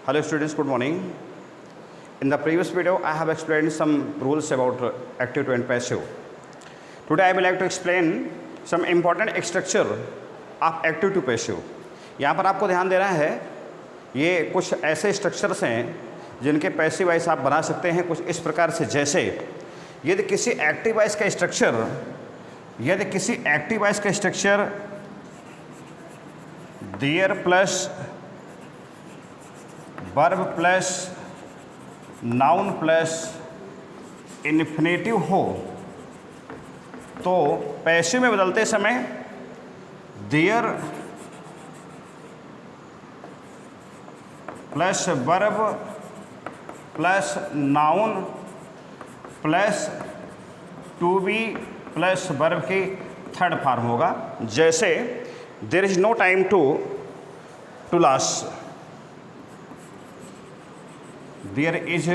Hello students, good morning. In the previous video, I have explained some rules about active and passive. Today I would like to explain some important structure of active to passive. यहाँ पर आपको ध्यान देना है, ये कुछ ऐसे structures हैं जिनके पैसिव वॉइस आप बना सकते हैं कुछ इस प्रकार से, जैसे यदि किसी एक्टिव वॉइस का structure there plus verb plus noun plus infinitive हो तो पैसिव में बदलते समय there plus verb plus noun plus to be plus verb की थर्ड फॉर्म होगा। जैसे there is no time to loss, there is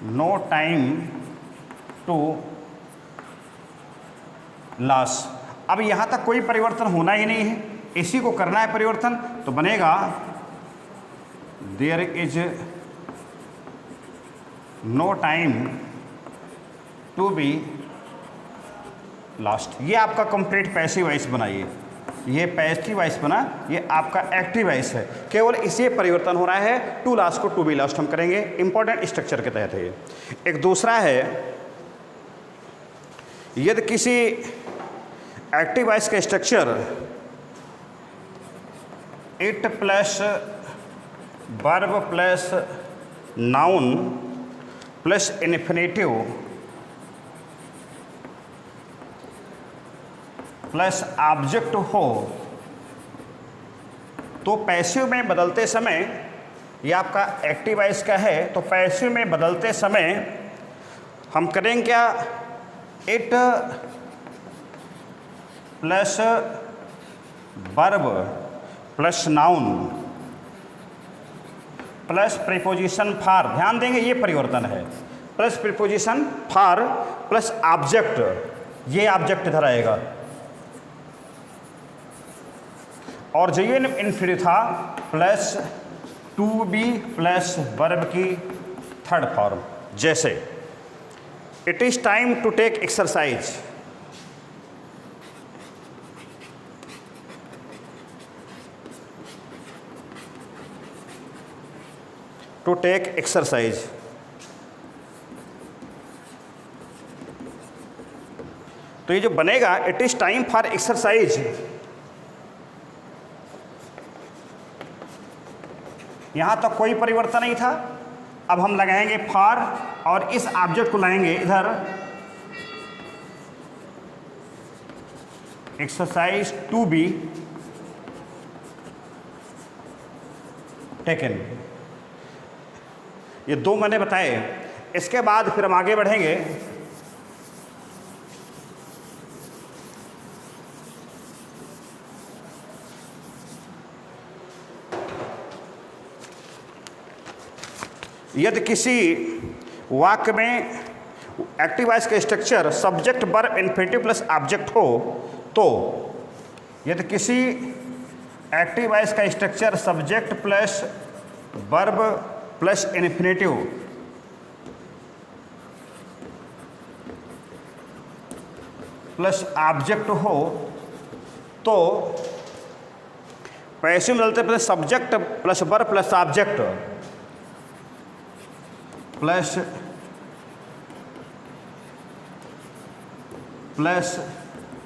no time to loss. अब यहाँ तक कोई परिवर्तन होना ही नहीं है, इसी को करना है परिवर्तन, तो बनेगा there is no time to be lost. ये आपका कंप्लीट पैसिव वॉइस बनाइए, ये पैसिव वॉइस बना, ये आपका एक्टिव वॉइस है। केवल इसी परिवर्तन हो रहा है, टू लॉस्ट को टू बी लॉस्ट हम करेंगे, इंपॉर्टेंट स्ट्रक्चर के तहत है ये। एक दूसरा है, यदि किसी एक्टिव वॉइस का structure it plus verb plus noun plus infinitive plus object हो तो पैसिव में बदलते समय, ये आपका एक्टिव वॉइस का है, तो पैसिव में बदलते समय हम करेंगे क्या, it plus verb plus noun plus preposition for, ध्यान देंगे ये परिवर्तन है, plus preposition for plus object, ये ऑब्जेक्ट इधर आएगा, और जो ये इन्फिनिटिव था plus to be plus verb की थर्ड फॉर्म। जैसे it is time to take exercise, to take exercise, तो ये जो बनेगा it is time for exercise, यहां तक कोई परिवर्तन नहीं था। अब हम लगाएंगे फॉर और इस ऑब्जेक्ट को लाएंगे इधर, एक्सरसाइज टू बी टेकन। ये दो मैंने बताए, इसके बाद फिर हम आगे बढ़ेंगे। यदि किसी वाक्य में एक्टिव वॉइस का structure subject verb infinitive plus object हो तो, यदि किसी एक्टिव वॉइस का structure subject plus verb plus infinitive plus object हो तो पैसिव में बदलते plus subject plus verb plus object plus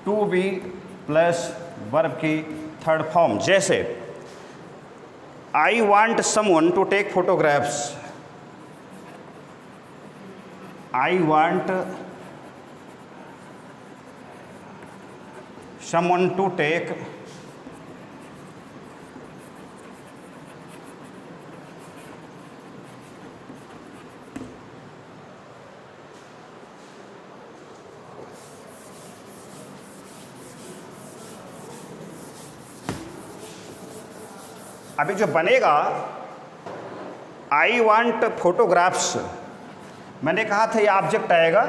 to be plus verb की थर्ड फॉर्म। जैसे I want someone to take photographs, I want someone to take अभी जो बनेगा आई want photographs, मैंने कहा था ये ऑब्जेक्ट आएगा,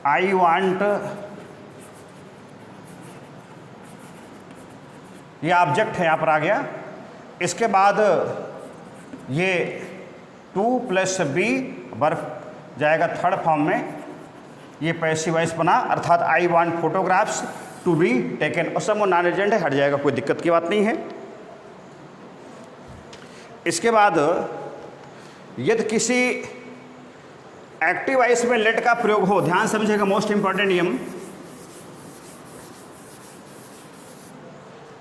आई वांट ये ऑब्जेक्ट है, यहाँ पर आ गया। इसके बाद ये 2 + b वर्ब जाएगा थर्ड फॉर्म में, ये पैसिव वॉइस बना, अर्थात I want photographs to be taken, और सब नॉन एजेंट है, हट जाएगा, कोई दिक्कत की बात नहीं है। इसके बाद यदि किसी एक्टिव वॉइस में लेट का प्रयोग हो, ध्यान समझेगा, मोस्ट इंपॉर्टेंट नियम,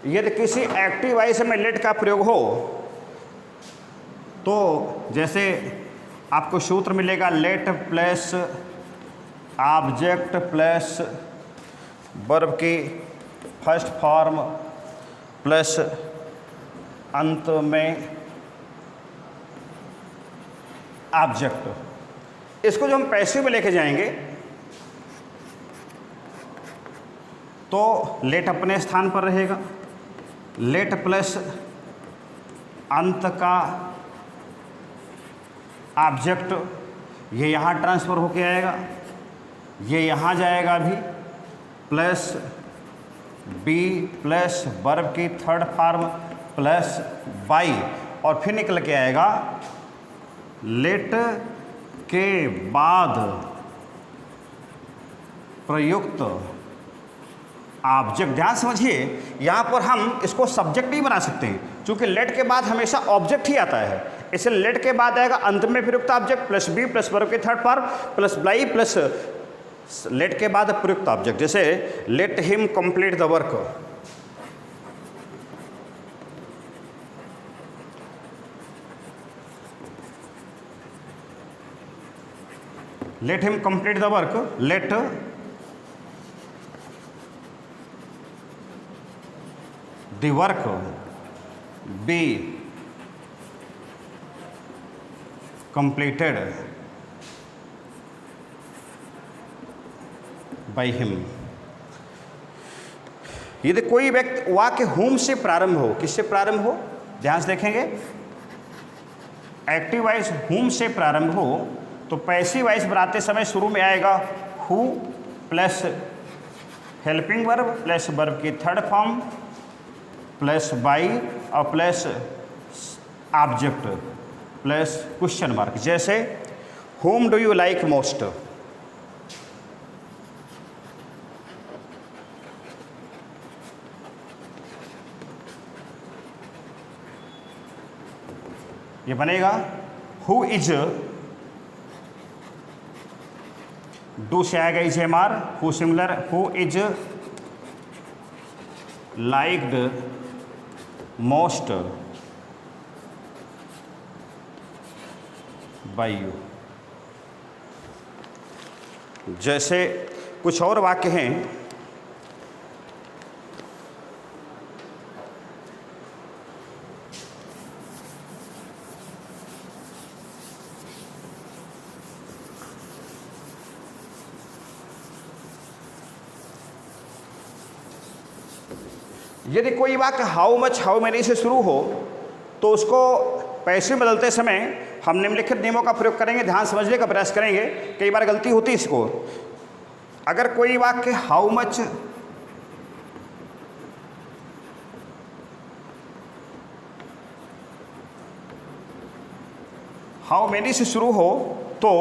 यदि किसी एक्टिव वॉइस में लेट का प्रयोग हो तो जैसे आपको सूत्र मिलेगा late plus object plus verb की फर्स्ट फॉर्म प्लस अंत में ऑब्जेक्ट। इसको जो हम पैसिव में लेके जाएंगे तो लेट अपने स्थान पर रहेगा, लेट प्लस अंत का ऑब्जेक्ट, ये यहाँ ट्रांसफ़र होके आएगा, ये यहाँ जाएगा अभी, प्लस बी प्लस वर्ब की थर्ड फॉर्म प्लस बाई, और फिर निकल के आएगा लेट के बाद प्रयुक्त ऑब्जेक्ट। ध्यान समझिए, यहाँ पर हम इसको सब्जेक्ट नहीं बना सकते हैं, क्योंकि लेट के बाद हमेशा ऑब्जेक्ट ही आता है, इसलिए लेट के बाद आएगा अंत में प्रयुक्त object plus be plus verb की third form plus by plus let के बाद प्रयुक्त ऑब्जेक्ट। जैसे let him complete the work, let him complete the work, let the work be completed by him. यदि कोई व्यक्ति वाक्य हुम से प्रारंभ हो, किससे प्रारंभ हो, ध्यान से देखेंगे, एक्टिव वॉइस हुम से प्रारंभ हो तो पैसिव वॉइस बनाते समय शुरू में आएगा who plus helping verb plus verb की थर्ड फॉर्म प्लस बाई और plus object plus question mark. जैसे whom do you like most, ये बनेगा हु इज, डू से आएगा is am are, who similar, who is liked most by you. जैसे कुछ और वाक्य हैं, यदि कोई वाक्य हाउ मच हाउ मैनी से शुरू हो तो उसको पैसिव बदलते समय हम निम्नलिखित नियमों का प्रयोग करेंगे, ध्यान समझने का प्रयास करेंगे। कई बार गलती होती है इसको, अगर कोई वाक्य हाउ मच हाउ मैनी से शुरू हो तो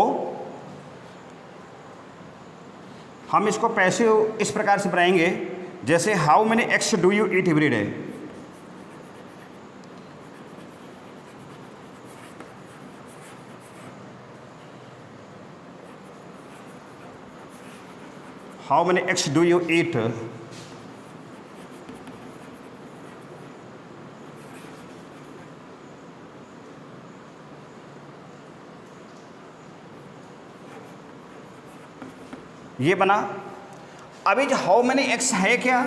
हम इसको पैसिव इस प्रकार से बनाएंगे, जैसे how many eggs do you eat every day, how many eggs do you eat, ये बना। अभी जो हाउ मेनी एक्स है क्या,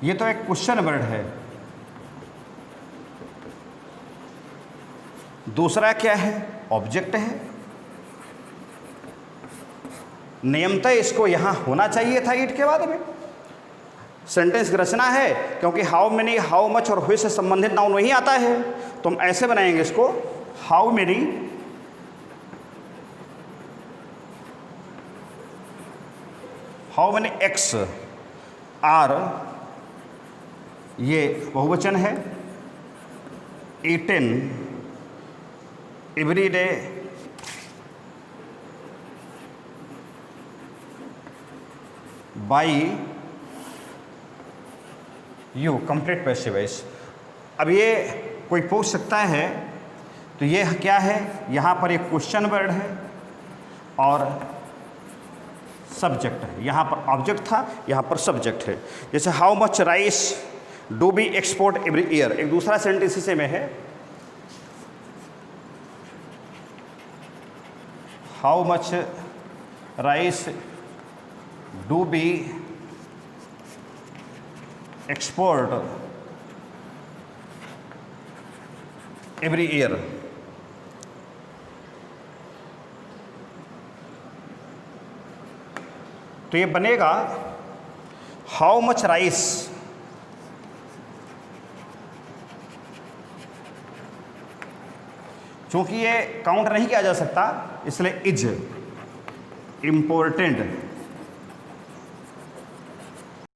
ये तो एक क्वेश्चन वर्ड है। दूसरा क्या है, ऑब्जेक्ट है। नियमतः इसको यहाँ होना चाहिए था ईट के बाद में, सेंटेंस रचना है, क्योंकि हाउ मेनी हाउ मच और हुई से संबंधित नाउन वही आता है, तो हम ऐसे बनाएंगे इसको, how many how many eggs are ये बहुवचन है, eaten every day by you, complete passive voice. अब ये कोई पूछ सकता है तो ये क्या है, यहाँ पर एक क्वेश्चन वर्ड है और सब्जेक्ट है, यहाँ पर ऑब्जेक्ट था, यहाँ पर सब्जेक्ट है। जैसे how much rice do be export every year, एक दूसरा सेंटेंस इसी में है, how much rice do be export every year. तो ये बनेगा हाउ मच राइस चूंकि ये काउंट नहीं किया जा सकता इसलिए इज इम्पोर्टेंट